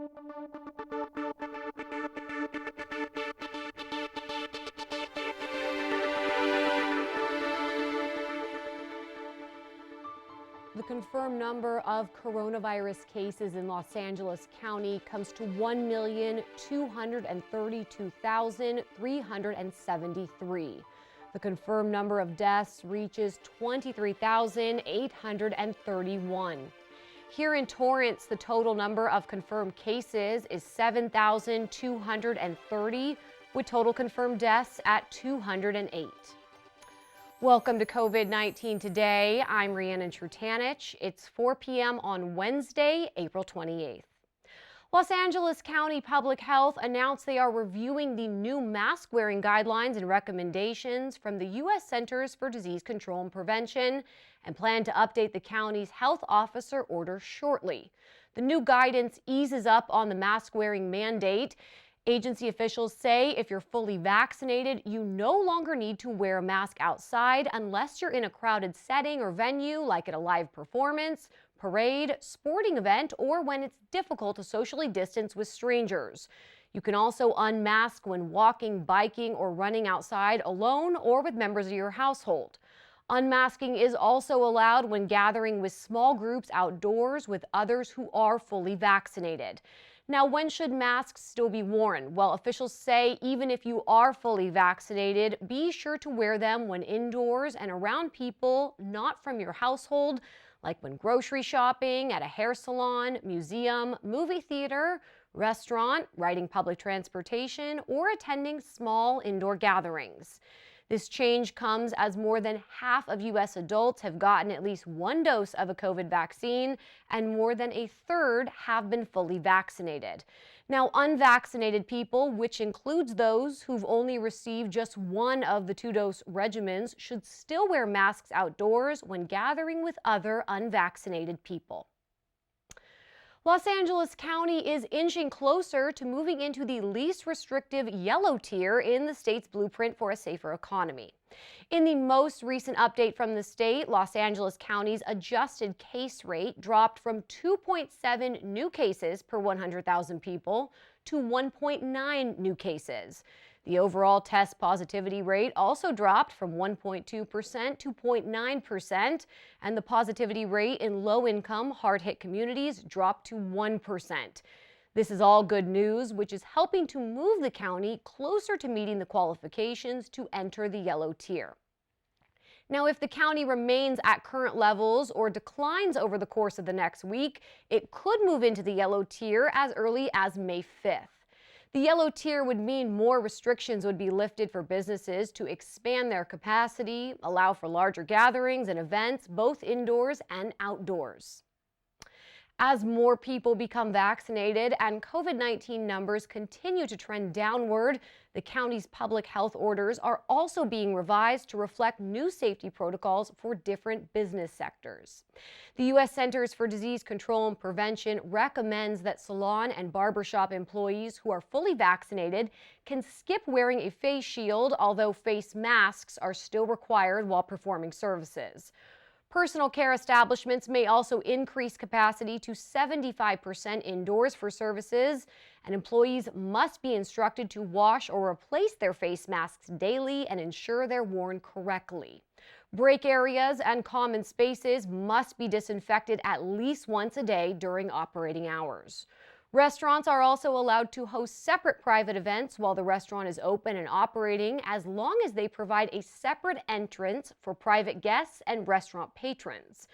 The confirmed number of coronavirus cases in Los Angeles County comes to 1,232,373. The confirmed number of deaths reaches 23,831. Here in Torrance, the total number of confirmed cases is 7,230, with total confirmed deaths at 208. Welcome to COVID-19 Today. I'm Rhiannon Trutanich. It's 4 p.m. on Wednesday, April 28th. Los Angeles County Public Health announced they are reviewing the new mask-wearing guidelines and recommendations from the U.S. Centers for Disease Control and Prevention and plan to update the county's health officer order shortly. The new guidance eases up on the mask-wearing mandate. Agency officials say if you're fully vaccinated, you no longer need to wear a mask outside unless you're in a crowded setting or venue like at a live performance, parade, sporting event, or when it's difficult to socially distance with strangers. You can also unmask when walking, biking, or running outside alone or with members of your household. Unmasking is also allowed when gathering with small groups outdoors with others who are fully vaccinated. Now, when should masks still be worn? Well, officials say even if you are fully vaccinated, be sure to wear them when indoors and around people not from your household, like when grocery shopping, at a hair salon, museum, movie theater, restaurant, riding public transportation, or attending small indoor gatherings. This change comes as more than half of U.S. adults have gotten at least one dose of a COVID vaccine, and more than a third have been fully vaccinated. Now, unvaccinated people, which includes those who've only received just one of the two-dose regimens, should still wear masks outdoors when gathering with other unvaccinated people. Los Angeles County is inching closer to moving into the least restrictive yellow tier in the state's blueprint for a safer economy. In the most recent update from the state, Los Angeles County's adjusted case rate dropped from 2.7 new cases per 100,000 people to 1.9 new cases. The overall test positivity rate also dropped from 1.2% to 0.9%, and the positivity rate in low-income, hard-hit communities dropped to 1%. This is all good news, which is helping to move the county closer to meeting the qualifications to enter the yellow tier. Now, if the county remains at current levels or declines over the course of the next week, it could move into the yellow tier as early as May 5th. The yellow tier would mean more restrictions would be lifted for businesses to expand their capacity, allow for larger gatherings and events, both indoors and outdoors. As more people become vaccinated and COVID-19 numbers continue to trend downward, the county's public health orders are also being revised to reflect new safety protocols for different business sectors. The U.S. Centers for Disease Control and Prevention recommends that salon and barbershop employees who are fully vaccinated can skip wearing a face shield, although face masks are still required while performing services. Personal care establishments may also increase capacity to 75% indoors for services, and employees must be instructed to wash or replace their face masks daily and ensure they're worn correctly. Break areas and common spaces must be disinfected at least once a day during operating hours. Restaurants are also allowed to host separate private events while the restaurant is open and operating, as long as they provide a separate entrance for private guests and restaurant patrons.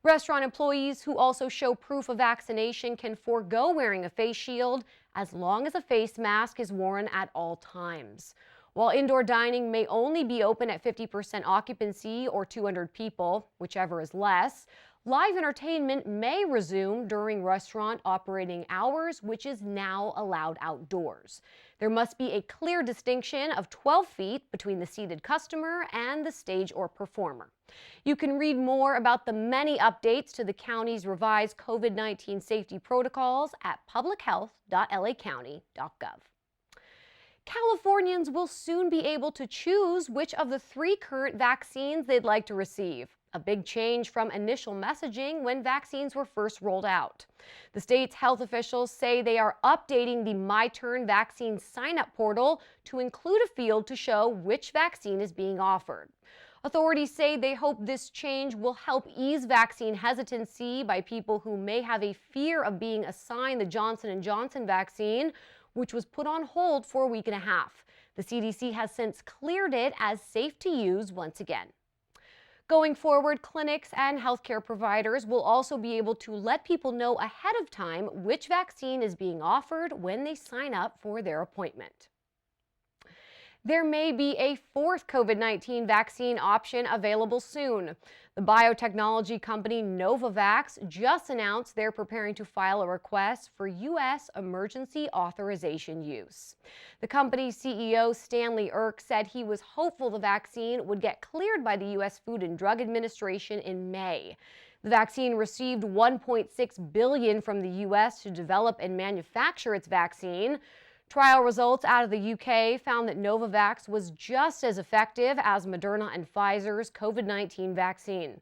Restaurant employees who also show proof of vaccination can forego wearing a face shield as long as a face mask is worn at all times. While indoor dining may only be open at 50% occupancy or 200 people, whichever is less, live entertainment may resume during restaurant operating hours, which is now allowed outdoors. There must be a clear distinction of 12 feet between the seated customer and the stage or performer. You can read more about the many updates to the county's revised COVID-19 safety protocols at publichealth.lacounty.gov. Californians will soon be able to choose which of the 3 current vaccines they'd like to receive. a big change from initial messaging when vaccines were first rolled out. The state's health officials say they are updating the My Turn vaccine sign-up portal to include a field to show which vaccine is being offered. Authorities say they hope this change will help ease vaccine hesitancy by people who may have a fear of being assigned the Johnson & Johnson vaccine, which was put on hold for a week and a half. The CDC has since cleared it as safe to use once again. Going forward, clinics and healthcare providers will also be able to let people know ahead of time which vaccine is being offered when they sign up for their appointment. There may be a fourth COVID-19 vaccine option available soon. The biotechnology company NOVAVAX just announced they're preparing to file a request for U.S. emergency authorization use. The company's CEO, Stanley Erck, said he was hopeful the vaccine would get cleared by the U.S. Food and Drug Administration in May. The vaccine received $1.6 billion from the U.S. to develop and manufacture its vaccine. Trial results out of the UK found that Novavax was just as effective as Moderna and Pfizer's COVID-19 vaccine.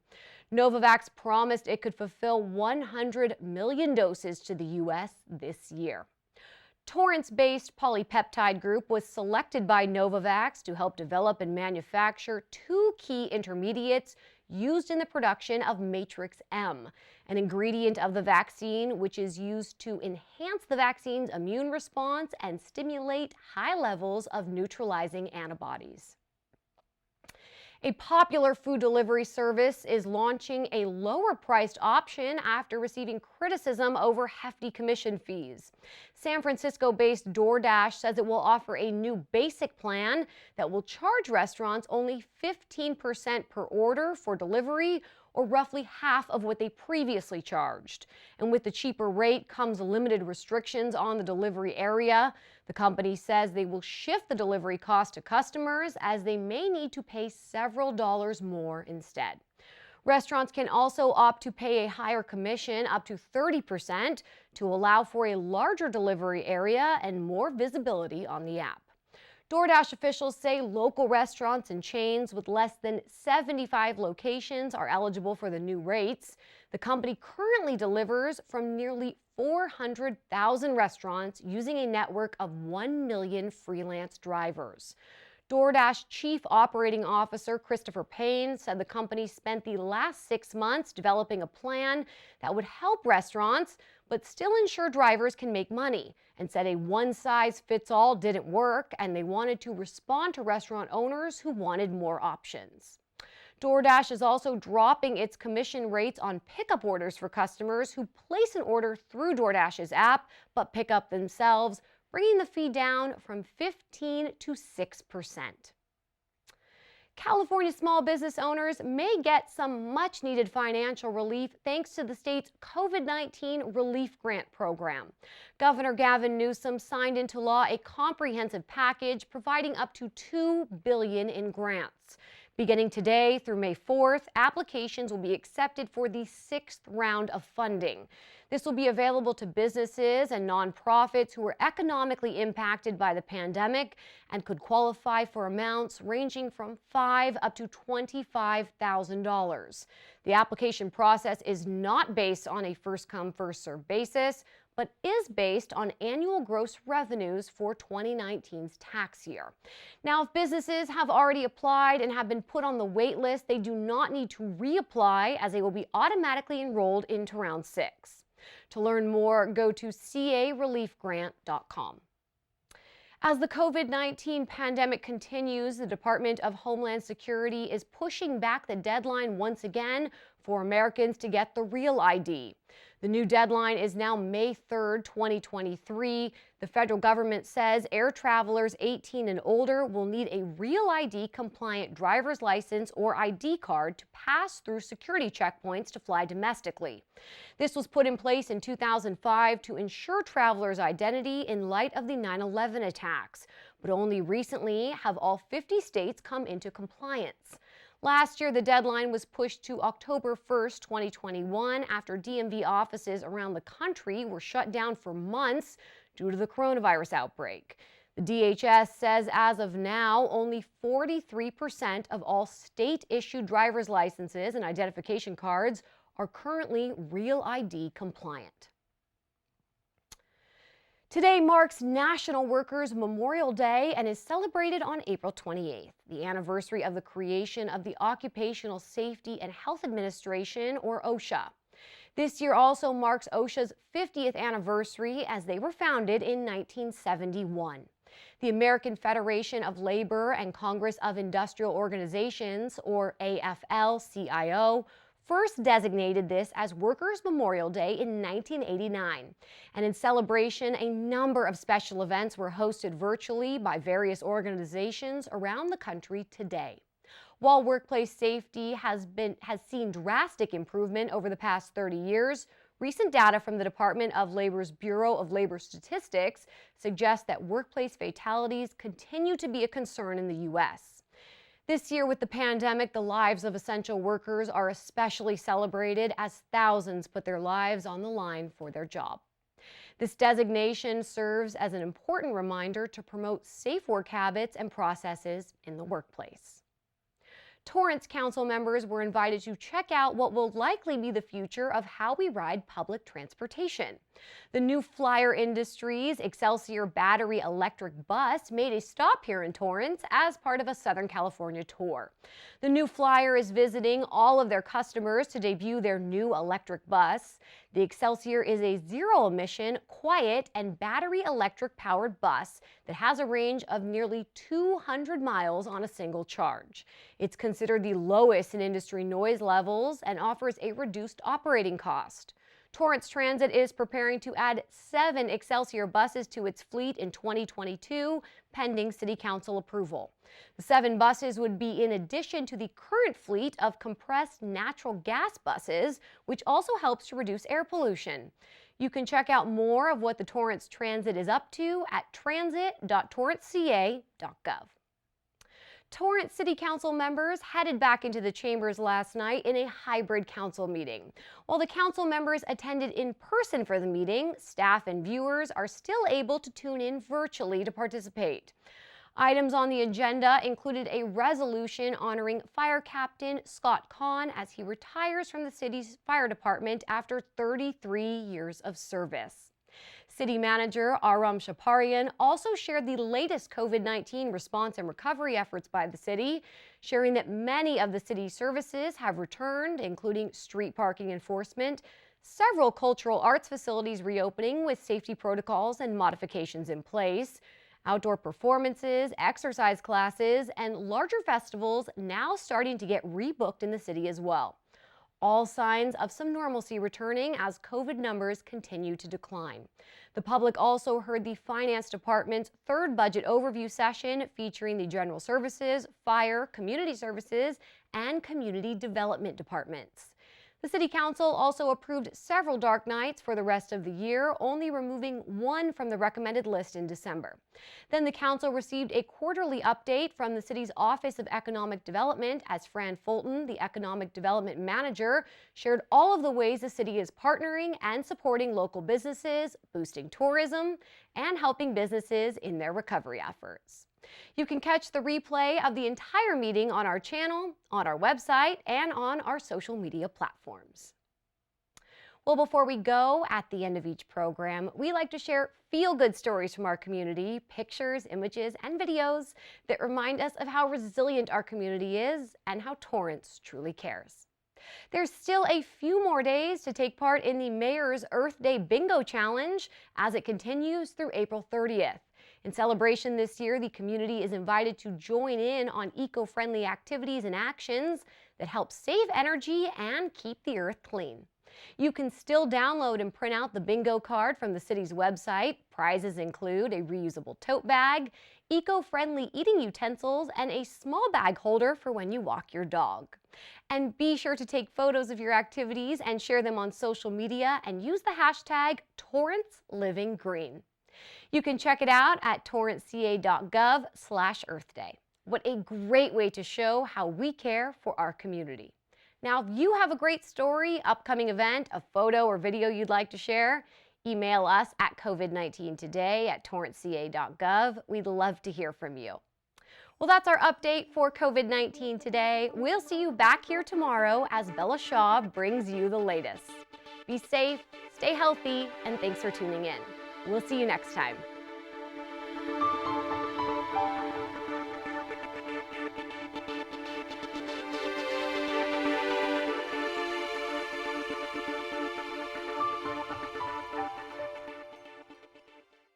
Novavax promised it could fulfill 100 million doses to the U.S. this year. Torrance-based Polypeptide Group was selected by Novavax to help develop and manufacture two key intermediates used in the production of Matrix M, an ingredient of the vaccine which is used to enhance the vaccine's immune response and stimulate high levels of neutralizing antibodies. A popular food delivery service is launching a lower-priced option after receiving criticism over hefty commission fees. San Francisco-based Doordash says it will offer a new basic plan that will charge restaurants only 15% per order for delivery, or roughly half of what they previously charged. And with the cheaper rate comes limited restrictions on the delivery area. The company says they will shift the delivery cost to customers as they may need to pay several dollars more instead. Restaurants can also opt to pay a higher commission, up to 30%, to allow for a larger delivery area and more visibility on the app. Doordash officials say local restaurants and chains with less than 75 locations are eligible for the new rates. The company currently delivers from nearly 400,000 restaurants using a network of 1 million freelance drivers. Doordash Chief Operating Officer Christopher Payne said the company spent the last 6 months developing a plan that would help restaurants but still ensure drivers can make money, and said a one-size-fits-all didn't work and they wanted to respond to restaurant owners who wanted more options. Doordash is also dropping its commission rates on pickup orders for customers who place an order through Doordash's app but pick up themselves, bringing the fee down from 15% to 6%. California small business owners may get some much-needed financial relief thanks to the state's COVID-19 relief grant program. Governor Gavin Newsom signed into law a comprehensive package providing up to $2 billion in grants. Beginning today through May 4th, applications will be accepted for the 6th round of funding. This will be available to businesses and nonprofits who were economically impacted by the pandemic and could qualify for amounts ranging from $5,000 up to $25,000. The application process is not based on a first-come, first-served basis, but is based on annual gross revenues for 2019's tax year. Now, if businesses have already applied and have been put on the wait list, they do not need to reapply as they will be automatically enrolled into Round 6. To learn more, go to careliefgrant.com. As the COVID-19 pandemic continues, the Department of Homeland Security is pushing back the deadline once again for Americans to get the real ID. The new deadline is now May 3rd, 2023. The federal government says air travelers 18 and older will need a real ID compliant driver's license or ID card to pass through security checkpoints to fly domestically. This was put in place in 2005 to ensure travelers' identity in light of the 9/11 attacks, but only recently have all 50 states come into compliance. Last year, the deadline was pushed to October 1st, 2021, after DMV offices around the country were shut down for months due to the coronavirus outbreak. The DHS says as of now, only 43% of all state-issued driver's licenses and identification cards are currently Real ID compliant. Today marks National Workers' Memorial Day and is celebrated on April 28th, the anniversary of the creation of the Occupational Safety and Health Administration, or OSHA. This year also marks OSHA's 50th anniversary, as they were founded in 1971. The American Federation of Labor and Congress of Industrial Organizations, or AFL-CIO, first designated this as Workers' Memorial Day in 1989. And in celebration, a number of special events were hosted virtually by various organizations around the country today. While workplace safety has seen drastic improvement over the past 30 years, recent data from the Department of Labor's Bureau of Labor Statistics suggests that workplace fatalities continue to be a concern in the U.S. This year, with the pandemic, the lives of essential workers are especially celebrated as thousands put their lives on the line for their job. This designation serves as an important reminder to promote safe work habits and processes in the workplace. Torrance Council members were invited to check out what will likely be the future of how we ride public transportation. The new Flyer Industries Xcelsior battery electric bus made a stop here in Torrance as part of a Southern California tour. The new Flyer is visiting all of their customers to debut their new electric bus. The Xcelsior is a zero-emission, quiet, and battery electric powered bus that has a range of nearly 200 miles on a single charge. It's considered the lowest in industry noise levels and offers a reduced operating cost. Torrance Transit is preparing to add 7 Xcelsior buses to its fleet in 2022, pending City Council approval. The 7 buses would be in addition to the current fleet of compressed natural gas buses, which also helps to reduce air pollution. You can check out more of what the Torrance Transit is up to at transit.torranceca.gov. Torrance City Council members headed back into the chambers last night in a hybrid council meeting. While the council members attended in person for the meeting, staff and viewers are still able to tune in virtually to participate. Items on the agenda included a resolution honoring Fire Captain Scott Kahn as he retires from the city's fire department after 33 years of service. City Manager Aram Shaparian also shared the latest COVID-19 response and recovery efforts by the city, sharing that many of the city's services have returned, including street parking enforcement, several cultural arts facilities reopening with safety protocols and modifications in place, outdoor performances, exercise classes, and larger festivals now starting to get rebooked in the city as well. All signs of some normalcy returning as COVID numbers continue to decline. The public also heard the Finance Department's third budget overview session featuring the General Services, Fire, Community Services, and Community Development departments. The City Council also approved several dark nights for the rest of the year, only removing one from the recommended list in December. Then the Council received a quarterly update from the city's Office of Economic Development as Fran Fulton, the Economic Development Manager, shared all of the ways the city is partnering and supporting local businesses, boosting tourism, and helping businesses in their recovery efforts. You can catch the replay of the entire meeting on our channel, on our website, and on our social media platforms. Well, before we go, at the end of each program, we like to share feel-good stories from our community, pictures, images, and videos that remind us of how resilient our community is and how Torrance truly cares. There's still a few more days to take part in the Mayor's Earth Day Bingo Challenge as it continues through April 30th. In celebration this year, the community is invited to join in on eco-friendly activities and actions that help save energy and keep the earth clean. You can still download and print out the bingo card from the city's website. Prizes include a reusable tote bag, eco-friendly eating utensils, and a small bag holder for when you walk your dog. And be sure to take photos of your activities and share them on social media and use the hashtag #TorranceLivingGreen. You can check it out at torranceca.gov/Earth Day. What a great way to show how we care for our community. Now, if you have a great story, upcoming event, a photo or video you'd like to share, Email us at covid19today@torranceca.gov. We'd love to hear from you. Well, that's our update for COVID-19 today. We'll see you back here tomorrow as Bella Shaw brings you the latest. Be safe, stay healthy, and thanks for tuning in. We'll see you next time.